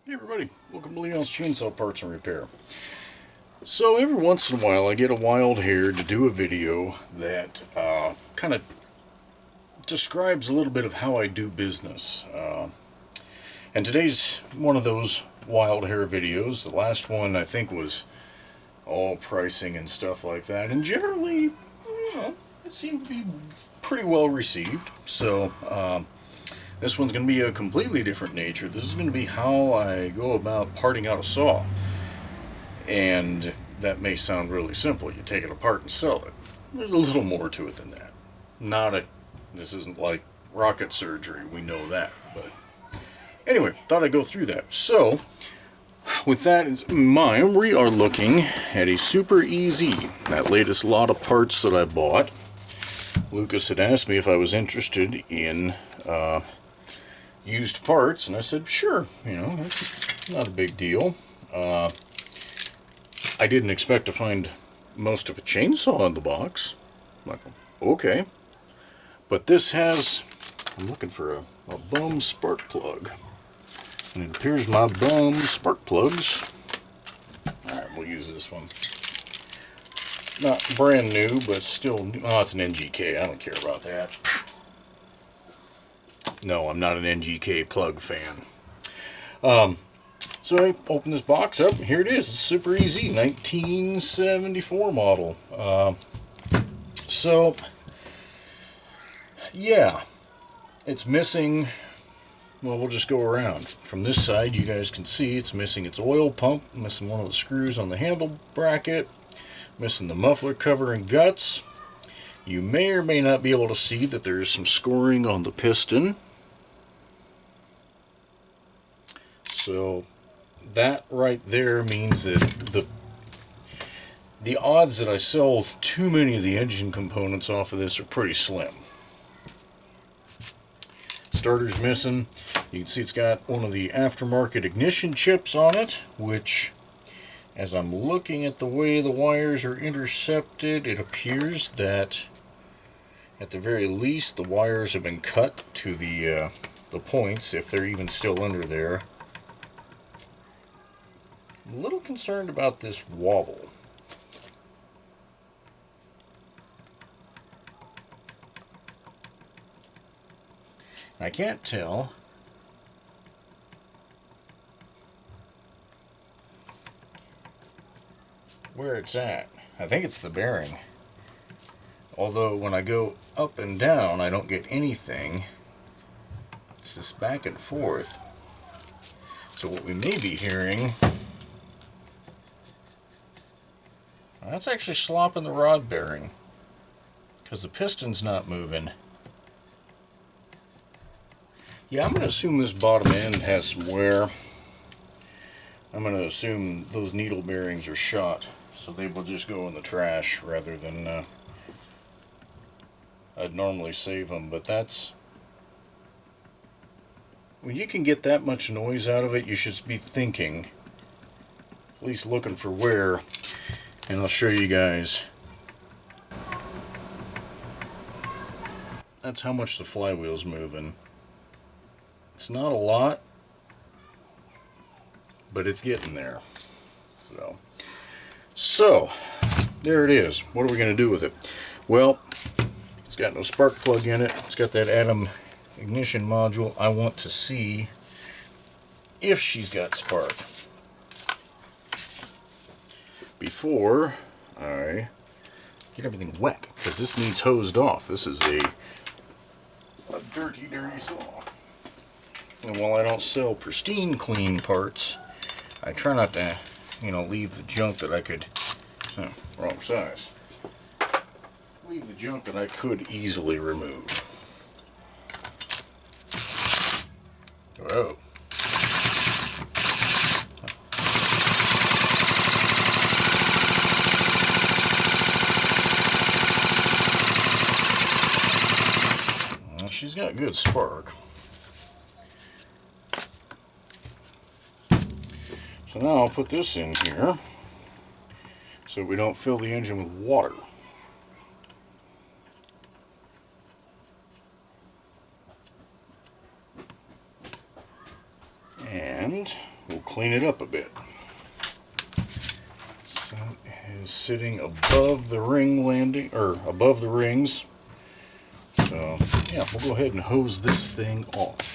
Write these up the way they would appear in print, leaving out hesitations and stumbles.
Hey everybody, welcome to Leon's Chainsaw Parts and Repair. So every once in a while I get a wild hair to do a video that kind of describes a little bit of how I do business. And today's one of those wild hair videos. The last one I think was all pricing and stuff like that. And generally, it seemed to be pretty well received. So this one's going to be a completely different nature. This is going to be how I go about parting out a saw. And that may sound really simple. You take it apart and sell it. There's a little more to it than that. This isn't like rocket surgery, we know that. But anyway, thought I'd go through that. So, with that in mind, we are looking at a Super Easy, that latest lot of parts that I bought. Lucas had asked me if I was interested in used parts, and I said, sure, it's not a big deal. I didn't expect to find most of a chainsaw in the box. I'm like, okay. But this has, I'm looking for a bum spark plug. And it appears my bum spark plugs. Alright, we'll use this one. Not brand new, but still, oh, it's an NGK. I don't care about that. No, I'm not an NGK plug fan. So I open this box up, and here it is. It's Super Easy, 1974 model. So, yeah, it's missing, well, we'll just go around. From this side, you guys can see it's missing its oil pump, missing one of the screws on the handle bracket, missing the muffler cover and guts. You may or may not be able to see that there's some scoring on the piston. So that right there means that the odds that I sell too many of the engine components off of this are pretty slim. Starter's missing. You can see it's got one of the aftermarket ignition chips on it, which, as I'm looking at the way the wires are intercepted, it appears that at the very least the wires have been cut to the points, if they're even still under there. I'm a little concerned about this wobble. I can't tell where it's at. I think it's the bearing. Although when I go up and down, I don't get anything. It's this back and forth. So what we may be hearing, that's actually slopping the rod bearing, because the piston's not moving. Yeah, I'm going to assume this bottom end has some wear. I'm going to assume those needle bearings are shot, so they will just go in the trash rather than I'd normally save them. But that's, when you can get that much noise out of it, you should be thinking, at least looking for wear. And I'll show you guys. That's how much the flywheel's moving. It's not a lot, but it's getting there. So there it is. What are we going to do with it? Well, it's got no spark plug in it. It's got that atom ignition module. I want to see if she's got spark before I get everything wet, because this needs hosed off. This is a dirty saw. And while I don't sell pristine clean parts, I try not to, leave the junk that I could, wrong size, leave the junk that I could easily remove. Whoa. She's got good spark. So now I'll put this in here so we don't fill the engine with water. And we'll clean it up a bit. So it is sitting above the ring landing, or above the rings. So yeah, we'll go ahead and hose this thing off.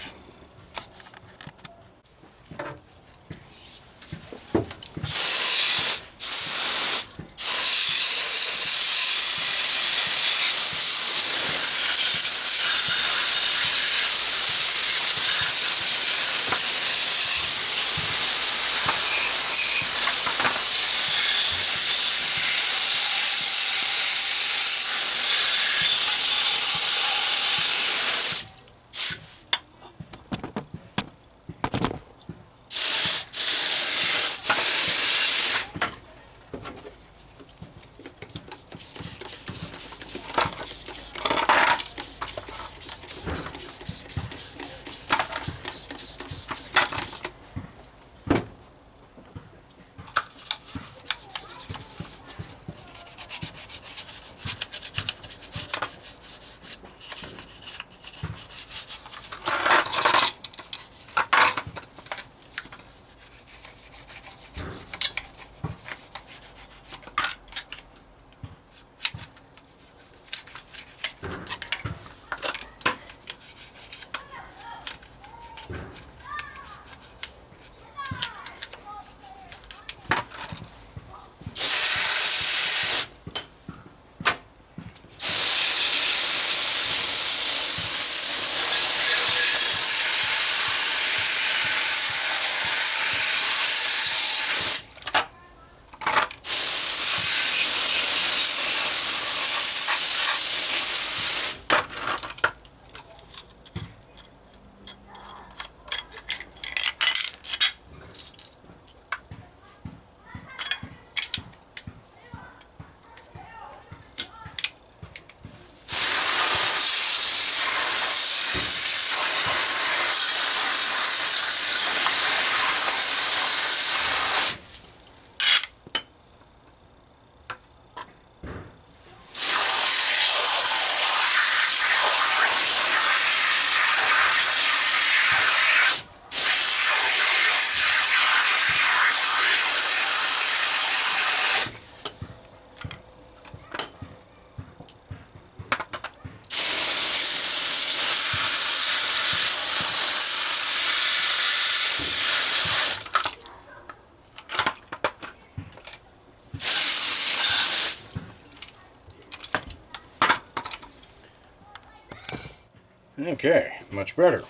Okay, much better.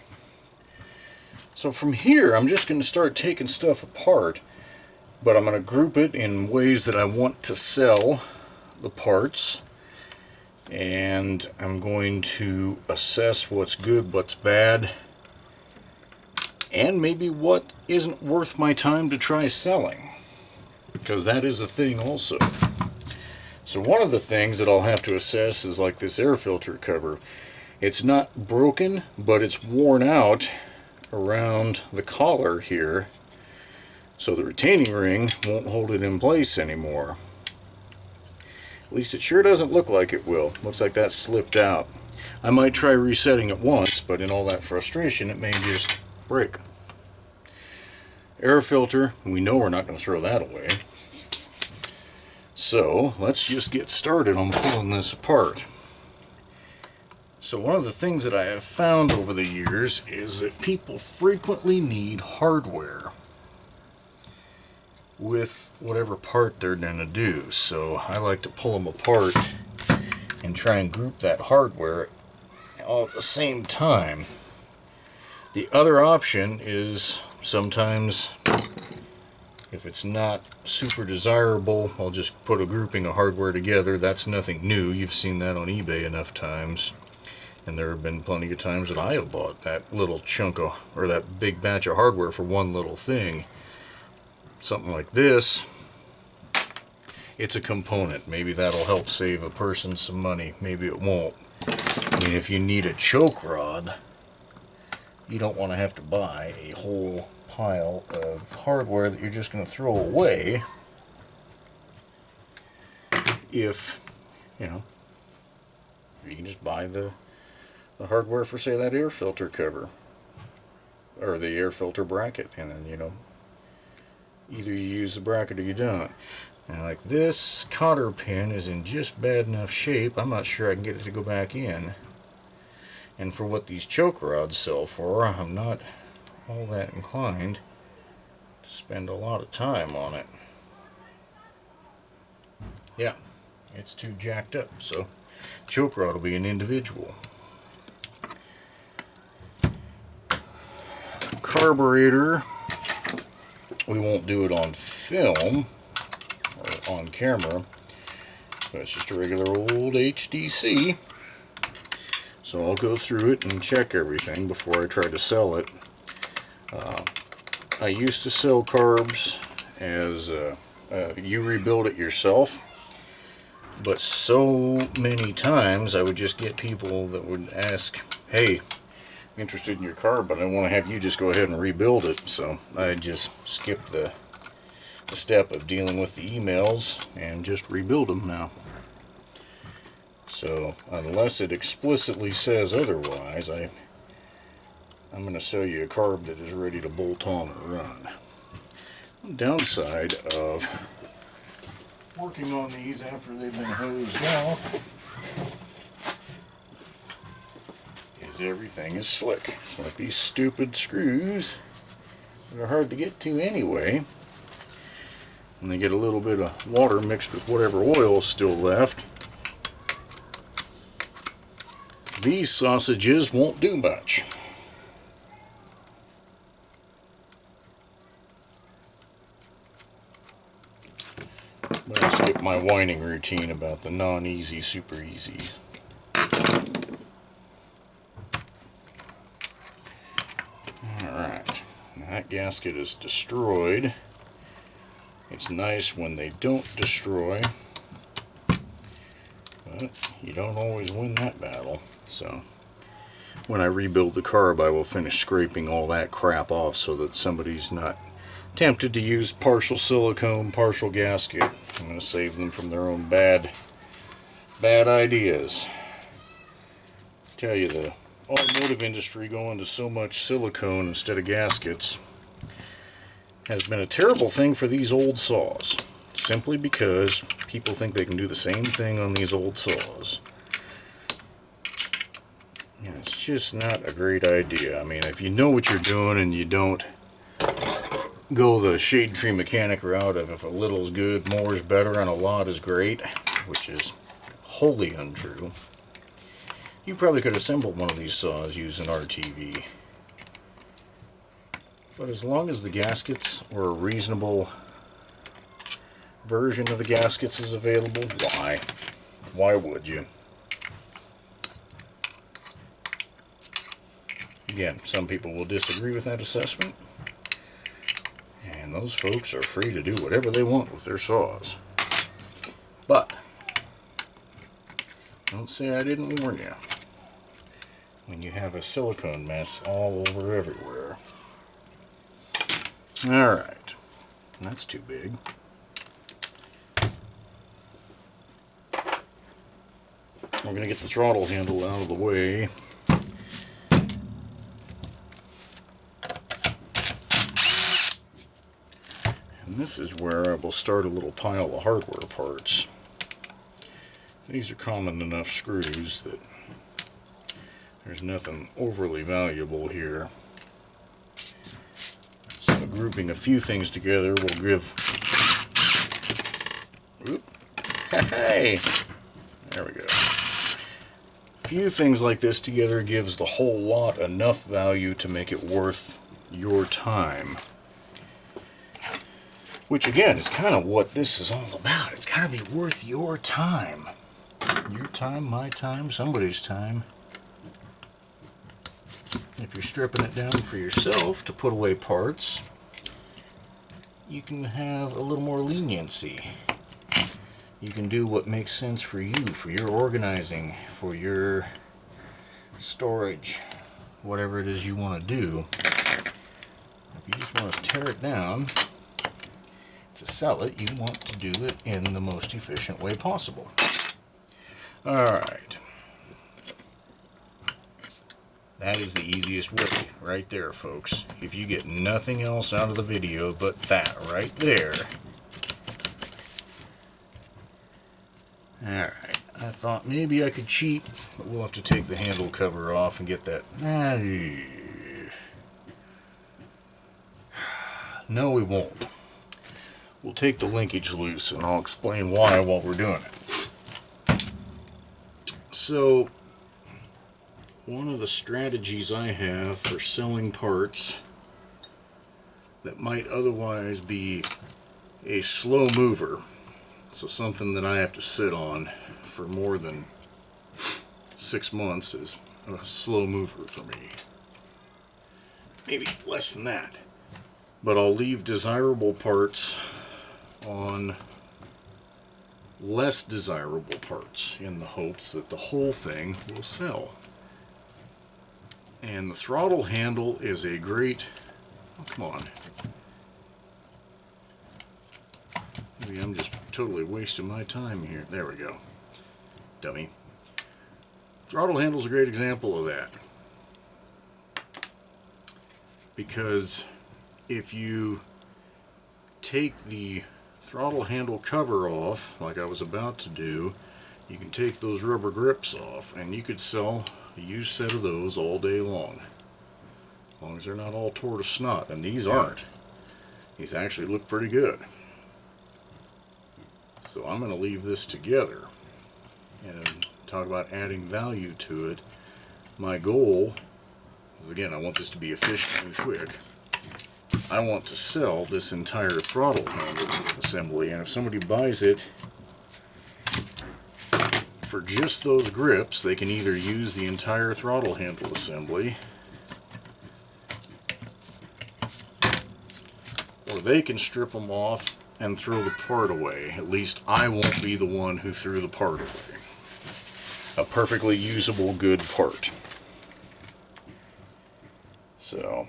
So from here, I'm just going to start taking stuff apart, but I'm going to group it in ways that I want to sell the parts, and I'm going to assess what's good, what's bad, and maybe what isn't worth my time to try selling, because that is a thing also. So one of the things that I'll have to assess is like this air filter cover. It's not broken, but it's worn out around the collar here, so the retaining ring won't hold it in place anymore. At least it sure doesn't look like it will. Looks like that slipped out. I might try resetting it once, but in all that frustration it may just break. Air filter, we know we're not going to throw that away. So let's just get started on pulling this apart. So one of the things that I have found over the years is that people frequently need hardware with whatever part they're going to do. So I like to pull them apart and try and group that hardware all at the same time. The other option is sometimes, if it's not super desirable, I'll just put a grouping of hardware together. That's nothing new. You've seen that on eBay enough times. And there have been plenty of times that I have bought that little chunk of, or that big batch of hardware for one little thing. Something like this, it's a component. Maybe that'll help save a person some money. Maybe it won't. I mean, if you need a choke rod, you don't want to have to buy a whole pile of hardware that you're just going to throw away. If, you know, you can just buy the hardware for, say, that air filter cover or the air filter bracket, and then, you know, Either you use the bracket or you don't. And like this cotter pin is in just bad enough shape, I'm not sure I can get it to go back in. And for what these choke rods sell for, I'm not all that inclined to spend a lot of time on it. Yeah, it's too jacked up, so choke rod will be an individual. Carburetor, we won't do it on film or on camera, but it's just a regular old HDC. So I'll go through it and check everything before I try to sell it. I used to sell carbs as you rebuild it yourself, but so many times I would just get people that would ask, hey, I'm interested in your carb, but I want to have you just go ahead and rebuild it. So I just skipped the step of dealing with the emails and just rebuild them now. So unless it explicitly says otherwise, I'm going to sell you a carb that is ready to bolt on or run. The downside of working on these after they've been hosed off is everything is slick. It's like these stupid screws that are hard to get to anyway. And they get a little bit of water mixed with whatever oil is still left. These sausages won't do much. But I'll skip my whining routine about the non-easy, super easy. Alright, that gasket is destroyed. It's nice when they don't destroy, but you don't always win that battle. So when I rebuild the carb, I will finish scraping all that crap off so that somebody's not tempted to use partial silicone, partial gasket. I'm going to save them from their own bad ideas. I tell you, the automotive industry going to so much silicone instead of gaskets has been a terrible thing for these old saws, simply because people think they can do the same thing on these old saws. And it's just not a great idea. I mean, if you know what you're doing and you don't go the shade tree mechanic route of if a little is good, more is better, and a lot is great, which is wholly untrue, you probably could assemble one of these saws using RTV. But as long as the gaskets or a reasonable version of the gaskets is available, why? Why would you? Again, some people will disagree with that assessment, and those folks are free to do whatever they want with their saws. But don't say I didn't warn you when you have a silicone mess all over everywhere. Alright, that's too big. We're going to get the throttle handle out of the way. And this is where I will start a little pile of hardware parts. These are common enough screws that there's nothing overly valuable here. So grouping a few things together will give... Oop. Hey! There we go. A few things like this together gives the whole lot enough value to make it worth your time. Which again is kind of what this is all about. It's got to be worth your time. Your time, my time, somebody's time. If you're stripping it down for yourself to put away parts, you can have a little more leniency. You can do what makes sense for you, for your organizing, for your storage, whatever it is you want to do. If you just want to tear it down to sell it, you want to do it in the most efficient way possible. Alright. That is the easiest way right there, folks. If you get nothing else out of the video but that right there. Alright, I thought maybe I could cheat, but we'll have to take the handle cover off and get that. No, we won't. We'll take the linkage loose and I'll explain why while we're doing it. So, one of the strategies I have for selling parts that might otherwise be a slow mover, so something that I have to sit on for more than 6 months, is a slow mover for me. Maybe less than that. But I'll leave desirable parts on less desirable parts in the hopes that the whole thing will sell. And the throttle handle is a great... Oh, come on. Maybe I'm just totally wasting my time here. There we go. Dummy. Throttle handle is a great example of that. Because if you take the throttle handle cover off, like I was about to do, you can take those rubber grips off and you could sell a used set of those all day long. As long as they're not all tore to snot, and these aren't. These actually look pretty good. So I'm going to leave this together and talk about adding value to it. My goal is, again, I want this to be efficient and quick. I want to sell this entire throttle handle assembly, and if somebody buys it for just those grips, they can either use the entire throttle handle assembly, or they can strip them off and throw the part away. At least I won't be the one who threw the part away. A perfectly usable, good part. So,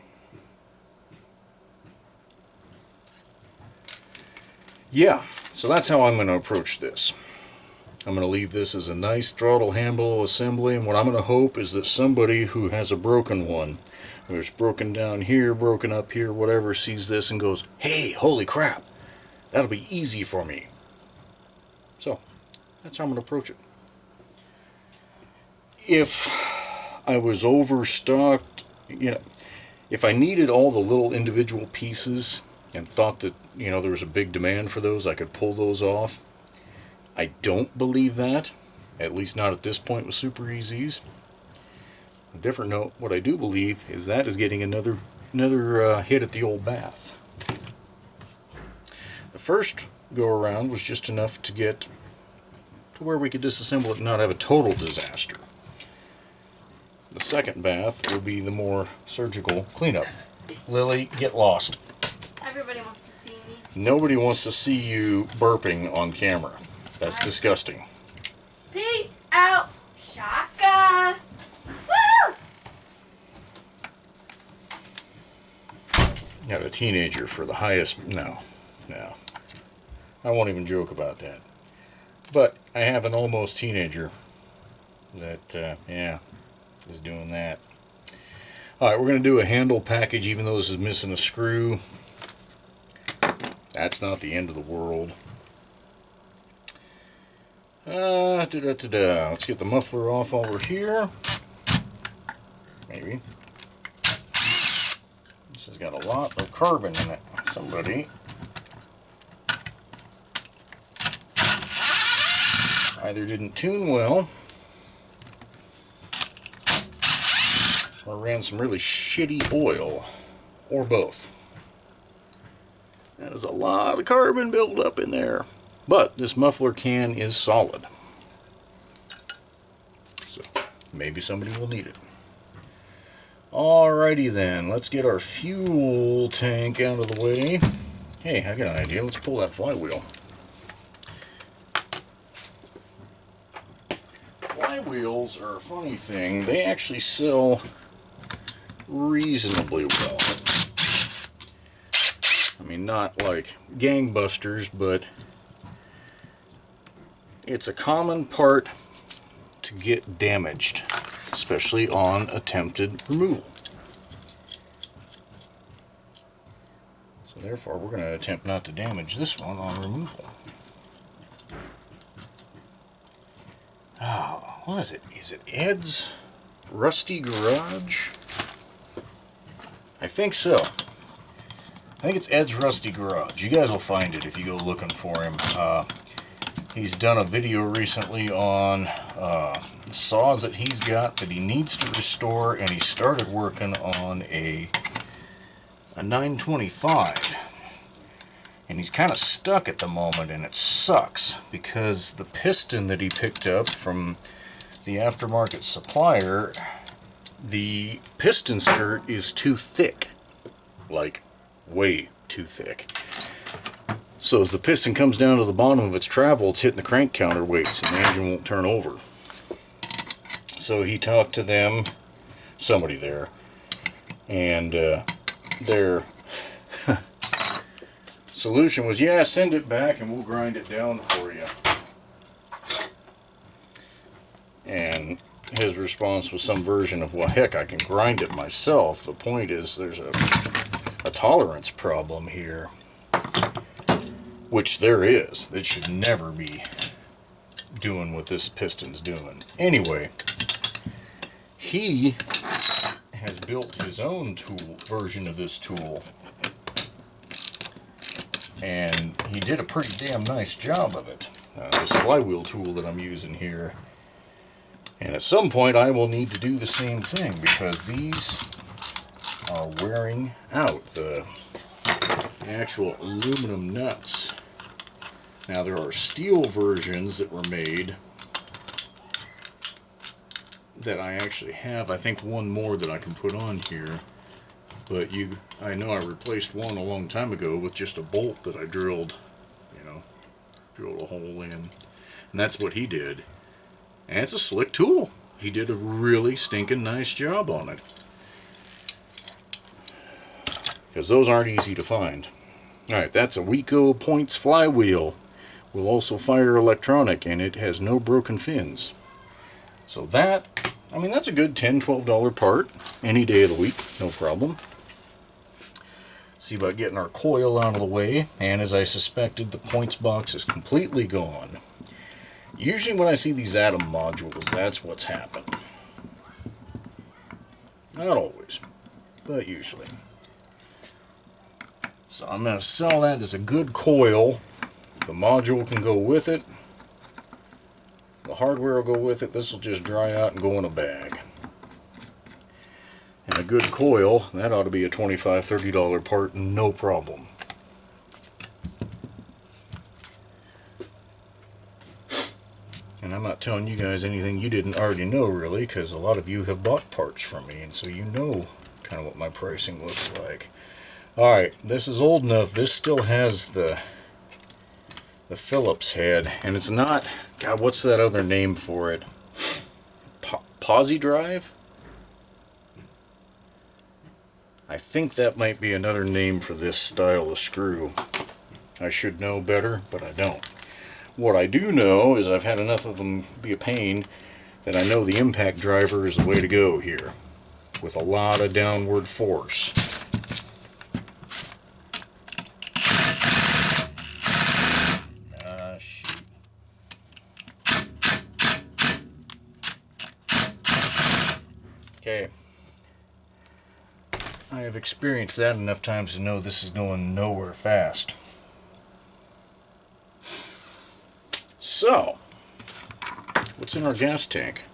yeah, so that's how I'm going to approach this. I'm going to leave this as a nice throttle handle assembly, and what I'm going to hope is that somebody who has a broken one, who's broken down here, broken up here, whatever, sees this and goes, hey, holy crap, that'll be easy for me. So, that's how I'm going to approach it. If I was overstocked, if I needed all the little individual pieces and thought that, there was a big demand for those, I could pull those off. I don't believe that, at least not at this point with Super EZs. A different note, what I do believe is that is getting another hit at the old bath. The first go around was just enough to get to where we could disassemble it and not have a total disaster. The second bath will be the more surgical cleanup. Lily, get lost. Everybody wants to see me. Nobody wants to see you burping on camera. That's disgusting. Peace out, Shaka. Woo! Got a teenager for the highest... No. I won't even joke about that. But I have an almost teenager that, is doing that. Alright, we're going to do a handle package, even though this is missing a screw. That's not the end of the world. Let's get the muffler off while we're here. Maybe. This has got a lot of carbon in it. Somebody either didn't tune well or ran some really shitty oil, or both. That is a lot of carbon built up in there. But this muffler can is solid. So maybe somebody will need it. Alrighty then, let's get our fuel tank out of the way. Hey, I got an idea. Let's pull that flywheel. Flywheels are a funny thing. They actually sell reasonably well. I mean, not like gangbusters, but it's a common part to get damaged. especially on attempted removal. So therefore, we're going to attempt not to damage this one on removal. What is it? Is it Ed's Rusty Garage? I think so. I think it's Ed's Rusty Garage. You guys will find it if you go looking for him. He's done a video recently on saws that he's got that he needs to restore, and he started working on a 925. And he's kind of stuck at the moment, and it sucks because the piston that he picked up from the aftermarket supplier, the piston skirt is too thick, like way too thick. So as the piston comes down to the bottom of its travel, it's hitting the crank counterweights and the engine won't turn over. So he talked to them, somebody there, and their solution was, yeah, send it back and we'll grind it down for you. And his response was some version of, well, heck, I can grind it myself. The point is there's a tolerance problem here, which there is. It should never be doing what this piston's doing. Anyway, he has built his own tool version of this tool, and he did a pretty damn nice job of it. This flywheel tool that I'm using here. And at some point I will need to do the same thing because these are wearing out, the actual aluminum nuts. Now there are steel versions that were made that I actually have. I think one more that I can put on here. But I know I replaced one a long time ago with just a bolt that I drilled, drilled a hole in. And that's what he did. And it's a slick tool. He did a really stinking nice job on it. Because those aren't easy to find. Alright, that's a Weco Points flywheel. Will also fire electronic, and it has no broken fins. So that's a good $10, $12 part. Any day of the week, no problem. See about getting our coil out of the way, and as I suspected, the points box is completely gone. Usually when I see these Atom modules, that's what's happened. Not always, but usually. So I'm going to sell that as a good coil. The module can go with it. The hardware will go with it. This will just dry out and go in a bag. And a good coil, that ought to be a $25, $30 part, no problem. And I'm not telling you guys anything you didn't already know, really, because a lot of you have bought parts from me, and so you know kind of what my pricing looks like. Alright, this is old enough. This still has the Phillips head, and it's not, God, what's that other name for it? Posi drive? I think that might be another name for this style of screw. I should know better, but I don't. What I do know is I've had enough of them be a pain that I know the impact driver is the way to go here, with a lot of downward force. Shoot. Okay. I have experienced that enough times to know this is going nowhere fast. So, what's in our gas tank?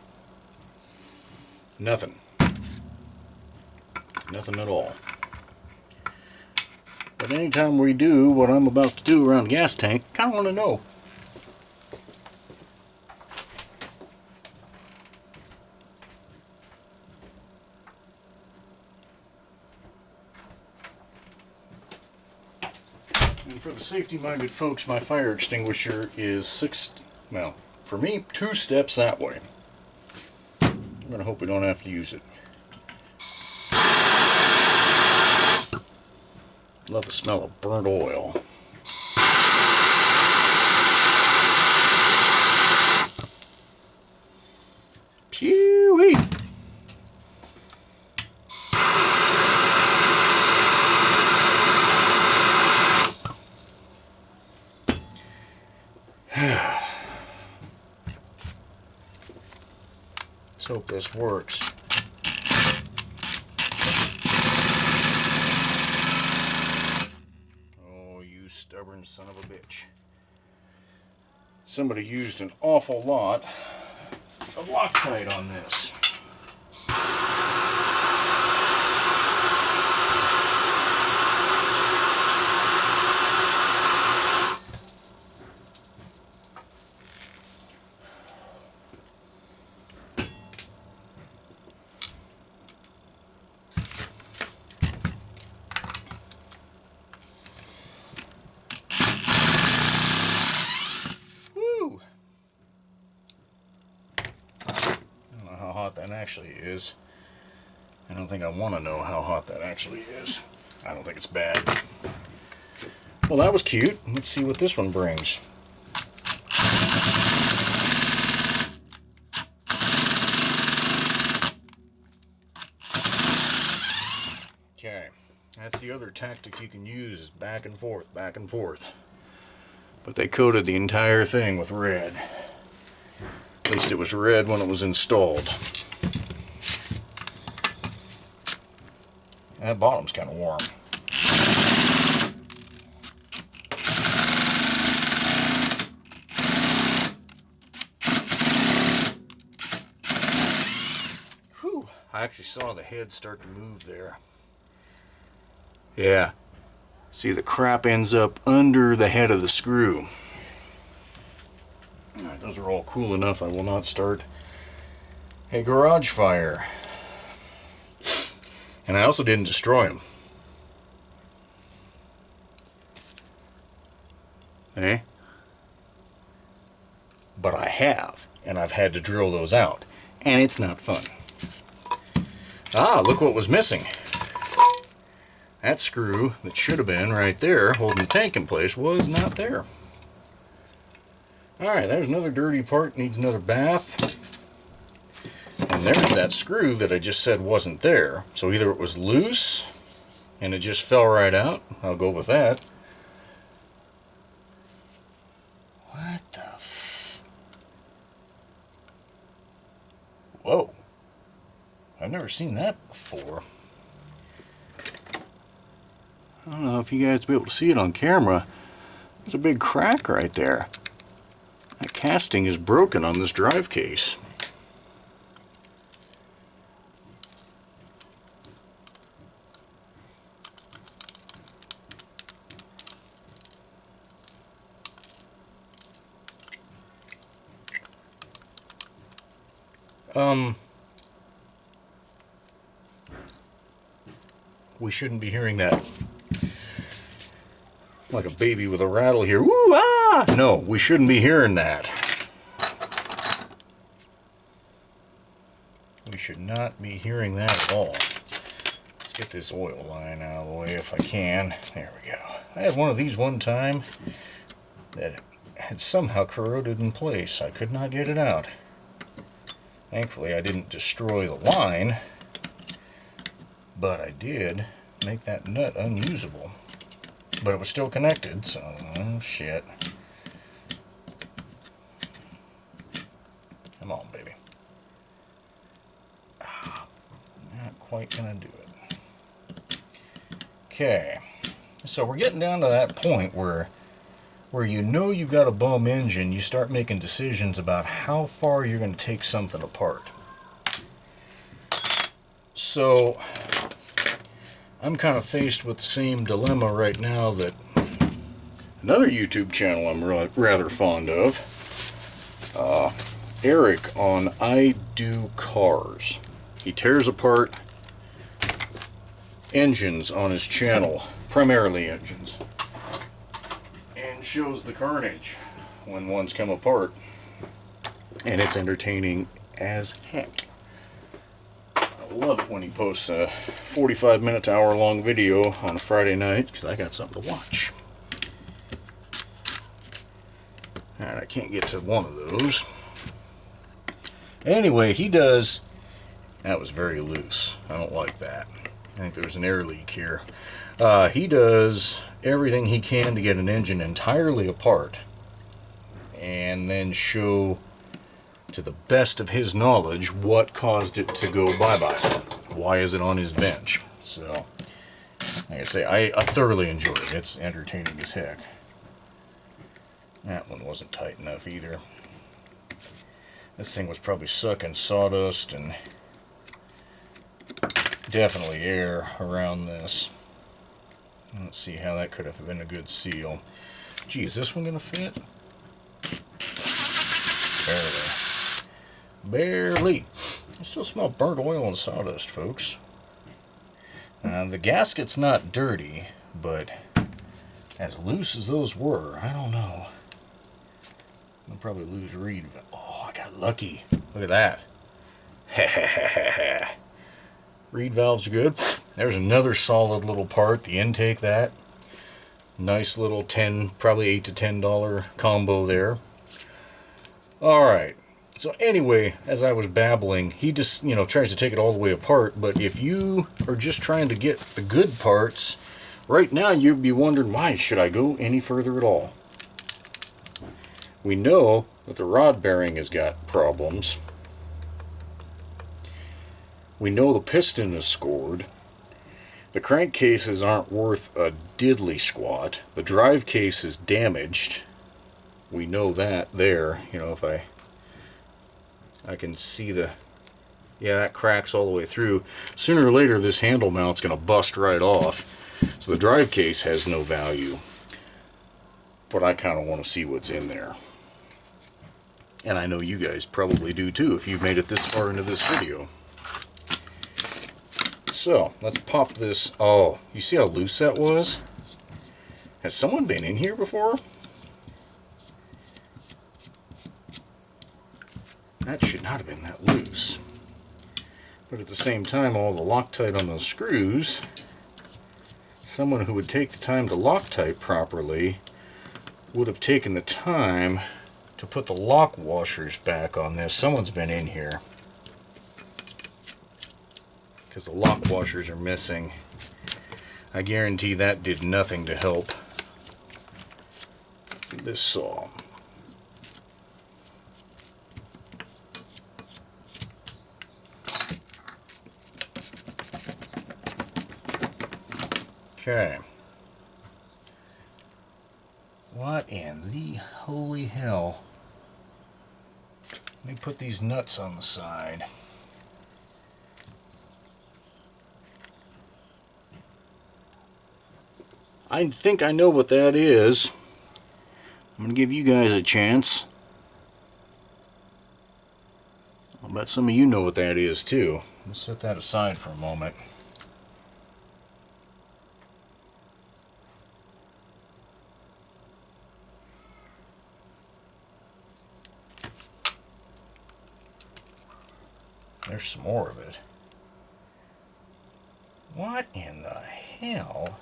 Nothing. Nothing at all. But anytime we do what I'm about to do around the gas tank, I kind of want to know. And for the safety-minded folks, my fire extinguisher is for me, 2 steps that way. I'm going to hope we don't have to use it. Love the smell of burnt oil. Phew-wee! Let's hope this works. Oh, you stubborn son of a bitch. Somebody used an awful lot of Loctite on this. That actually is. I don't think I want to know how hot that actually is. I don't think it's bad. Well, that was cute. Let's see what this one brings. Okay, that's the other tactic you can use, is back and forth, back and forth. But they coated the entire thing with red. At least it was red when it was installed. That bottom's kind of warm. Whew. I actually saw the head start to move there. Yeah. See, the crap ends up under the head of the screw. Alright, those are all cool enough. I will not start a garage fire. And I also didn't destroy them. Eh? But I have. And I've had to drill those out. And it's not fun. Ah, look what was missing. That screw that should have been right there holding the tank in place was not there. Alright, there's another dirty part. Needs another bath. And there's that screw that I just said wasn't there. So either it was loose and it just fell right out. I'll go with that. What the f... Whoa. I've never seen that before. I don't know if you guys will be able to see it on camera. There's a big crack right there. That casting is broken on this drive case. We shouldn't be hearing that. Like a baby with a rattle here. Ooh, ah! No, we shouldn't be hearing that. We should not be hearing that at all. Let's get this oil line out of the way if I can. There we go. I had one of these one time that had somehow corroded in place. I could not get it out. Thankfully, I didn't destroy the line, but I did make that nut unusable. But it was still connected, so oh shit. Come on, baby. Not quite gonna do it. Okay, so we're getting down to that point where you know you've got a bum engine, you start making decisions about how far you're going to take something apart. So I'm kind of faced with the same dilemma right now that another YouTube channel I'm rather fond of, Eric on I Do Cars. He tears apart engines on his channel, primarily engines, and shows the carnage when ones come apart, and it's entertaining as heck. I love it when he posts a 45-minute to hour-long video on a Friday night, because I got something to watch. Alright, I can't get to one of those. Anyway, he does... That was very loose. I don't like that. I think there's an air leak here. He does everything he can to get an engine entirely apart, and then show to the best of his knowledge, what caused it to go bye-bye. Why is it on his bench? So, like I say, I thoroughly enjoy it. It's entertaining as heck. That one wasn't tight enough either. This thing was probably sucking sawdust and definitely air around this. Let's see how that could have been a good seal. Gee, is this one going to fit? Barely. Barely. I still smell burnt oil and sawdust, folks. The gasket's not dirty, but as loose as those were, I don't know. I'll probably lose reed. Oh, I got lucky. Look at that. Reed valves are good. There's another solid little part. The intake, that. Nice little probably $8 to $10 combo there. Alright. So anyway, as I was babbling, he just, tries to take it all the way apart. But if you are just trying to get the good parts, right now you'd be wondering, why should I go any further at all? We know that the rod bearing has got problems. We know the piston is scored. The crankcases aren't worth a diddly squat. The drive case is damaged. We know that there. If I can see that cracks all the way through. Sooner or later this handle mount's going to bust right off. So the drive case has no value. But I kind of want to see what's in there. And I know you guys probably do too if you've made it this far into this video. So, let's pop this. Oh, you see how loose that was? Has someone been in here before? That should not have been that loose. But at the same time, all the Loctite on those screws, someone who would take the time to Loctite properly would have taken the time to put the lock washers back on this. Someone's been in here. Because the lock washers are missing. I guarantee that did nothing to help this saw. Okay. What in the holy hell? Let me put these nuts on the side. I think I know what that is. I'm going to give you guys a chance. I'll bet some of you know what that is too. Let's set that aside for a moment. There's some more of it. What in the hell?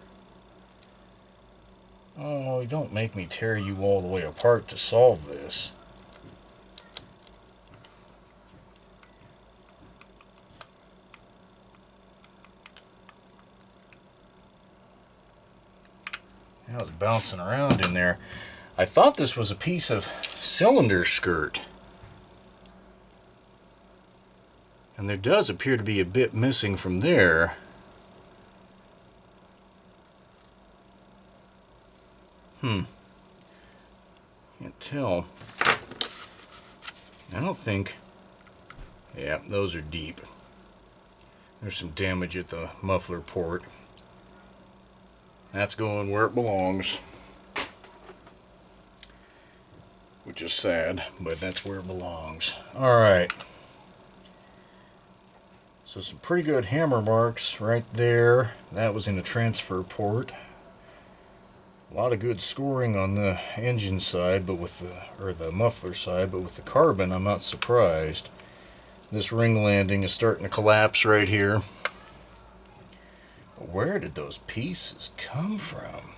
Oh, don't make me tear you all the way apart to solve this. I was bouncing around in there. I thought this was a piece of cylinder skirt. And there does appear to be a bit missing from there. Can't tell. I don't think... Yeah, those are deep. There's some damage at the muffler port. That's going where it belongs. Which is sad, but that's where it belongs. Alright. So some pretty good hammer marks right there. That was in the transfer port. A lot of good scoring on the engine side, but with the muffler side, but with the carbon, I'm not surprised. This ring landing is starting to collapse right here. But where did those pieces come from?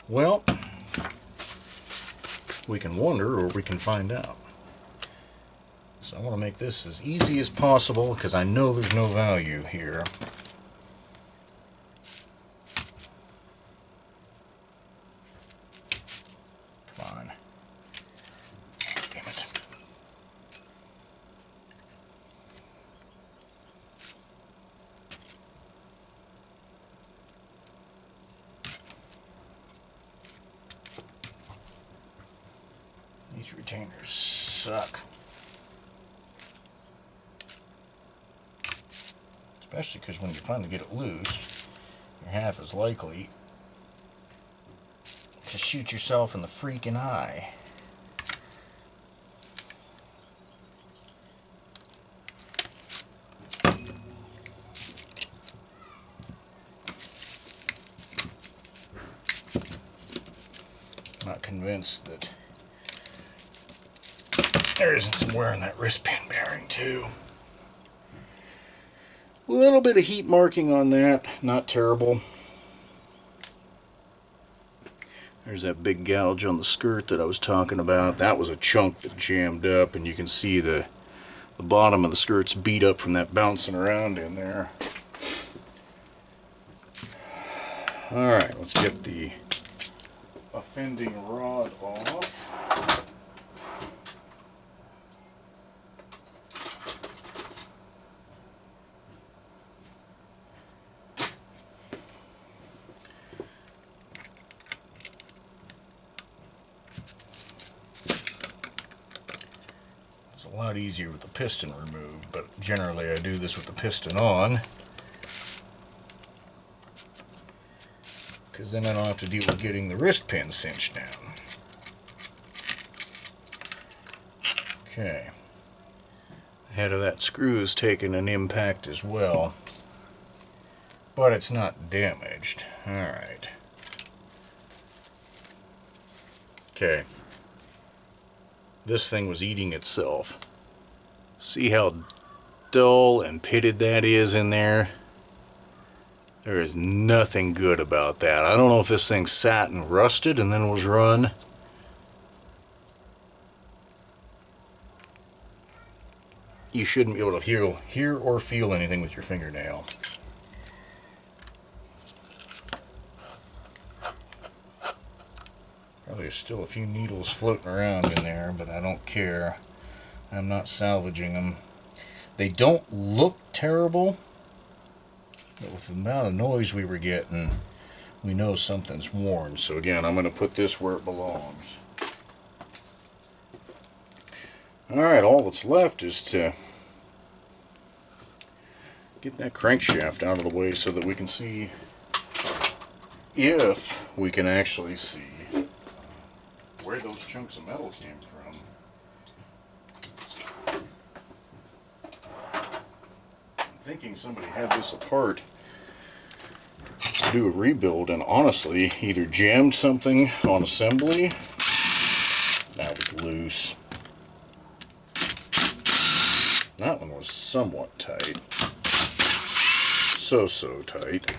Well, we can wonder or we can find out. So I want to make this as easy as possible because I know there's no value here. retainers suck. Especially because when you finally get it loose, you're half as likely to shoot yourself in the freaking eye. Not convinced that there isn't some wear on that wrist pin bearing too. A little bit of heat marking on that, not terrible. There's that big gouge on the skirt that I was talking about. That was a chunk that jammed up, and you can see the bottom of the skirt's beat up from that bouncing around in there. Alright, let's get the offending rod off. It's a lot easier with the piston removed, but generally I do this with the piston on, because then I don't have to deal with getting the wrist pin cinched down. Okay. The head of that screw is taking an impact as well, but it's not damaged. Alright. Okay. This thing was eating itself. See how dull and pitted that is in there? There is nothing good about that. I don't know if this thing sat and rusted and then was run. You shouldn't be able to hear or feel anything with your fingernail. Probably still a few needles floating around in there, but I don't care. I'm not salvaging them. They don't look terrible, but with the amount of noise we were getting, we know something's worn. So again, I'm going to put this where it belongs. Alright, all that's left is to get that crankshaft out of the way so that we can see if we can actually see where those chunks of metal came from. I'm thinking somebody had this apart to do a rebuild and honestly either jammed something on assembly. That was loose. That one was somewhat tight. So tight.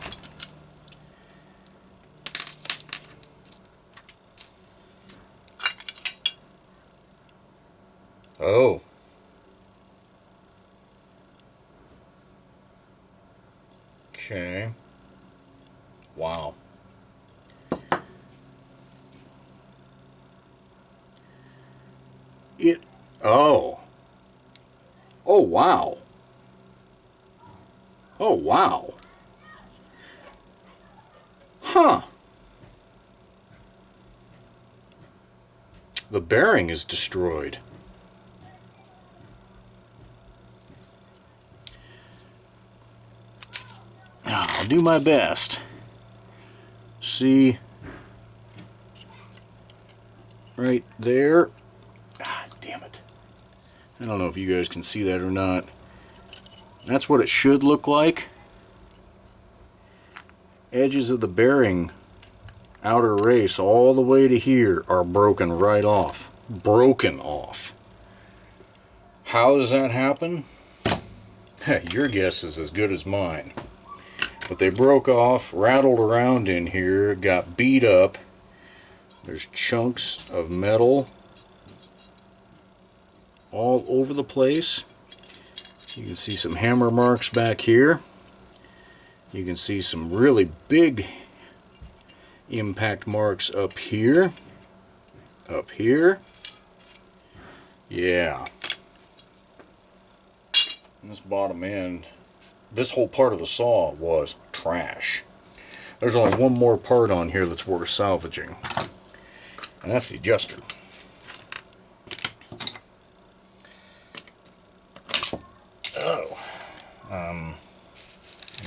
Oh. Okay. Wow. Oh. Oh, wow. Oh, wow. Huh. The bearing is destroyed. I'll do my best. See right there. God damn it. I don't know if you guys can see that or not. That's what it should look like. Edges of the bearing outer race all the way to here are broken right off. Broken off. How does that happen? Your guess is as good as mine. But they broke off, rattled around in here, got beat up. There's chunks of metal all over the place. You can see some hammer marks back here. You can see some really big impact marks up here. Up here. Yeah. And this bottom end, this whole part of the saw was trash. There's only one more part on here that's worth salvaging, and that's the adjuster. Are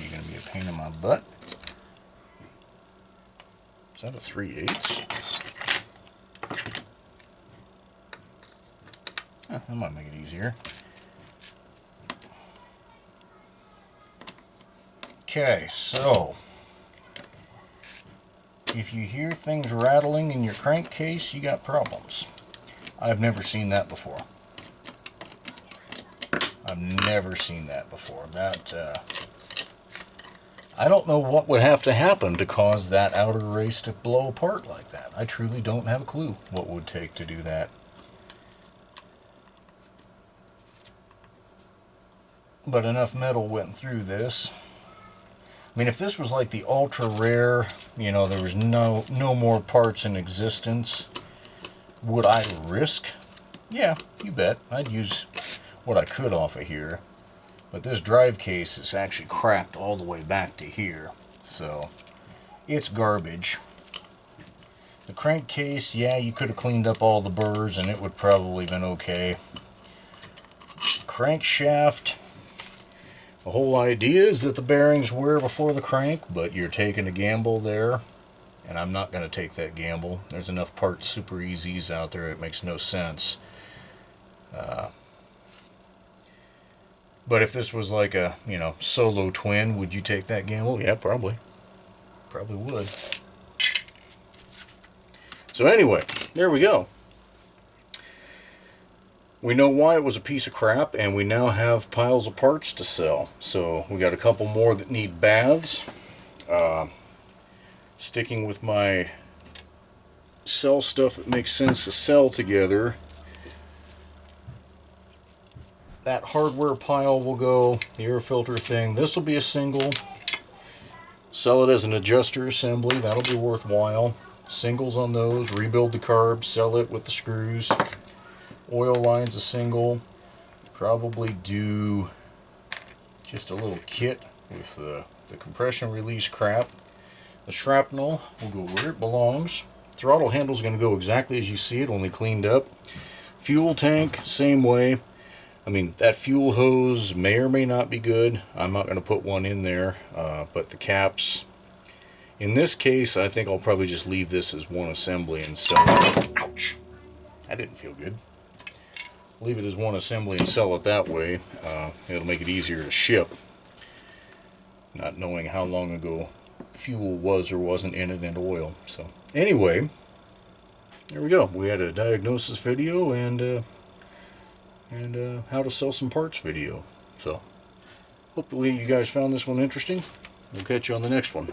you going to be a pain in my butt? Is that a 3/8? That might make it easier. Okay, so if you hear things rattling in your crankcase, you got problems. I've never seen that before. I've never seen that before. I don't know what would have to happen to cause that outer race to blow apart like that. I truly don't have a clue what it would take to do that. But enough metal went through this. I mean, if this was like the ultra rare, you know, there was no more parts in existence, would I risk? Yeah, you bet. I'd use what I could off of here. But this drive case is actually cracked all the way back to here, so it's garbage. The crankcase, yeah, you could have cleaned up all the burrs and it would probably been okay. Crankshaft, the whole idea is that the bearings wear before the crank, but you're taking a gamble there, and I'm not going to take that gamble. There's enough parts super easies out there, it makes no sense. But if this was like a, you know, solo twin, would you take that gamble? Yeah, probably. Probably would. So anyway, there we go. We know why it was a piece of crap, and we now have piles of parts to sell. So we got a couple more that need baths. Sticking with my sell stuff that makes sense to sell together. That hardware pile will go, the air filter thing. This will be a single. Sell it as an adjuster assembly. That'll be worthwhile. Singles on those. Rebuild the carbs. Sell it with the screws. Oil line's a single. Probably do just a little kit with the compression release crap. The shrapnel will go where it belongs. Throttle handle's going to go exactly as you see it, only cleaned up. Fuel tank, same way. I mean, that fuel hose may or may not be good. I'm not going to put one in there, but the caps, in this case, I think I'll probably just leave this as one assembly and sell it. Ouch! That didn't feel good. Leave it as one assembly and sell it that way. It'll make it easier to ship. Not knowing how long ago fuel was or wasn't in it and oil. So, anyway, there we go. We had a diagnosis video and how to sell some parts video. So, hopefully you guys found this one interesting. We'll catch you on the next one.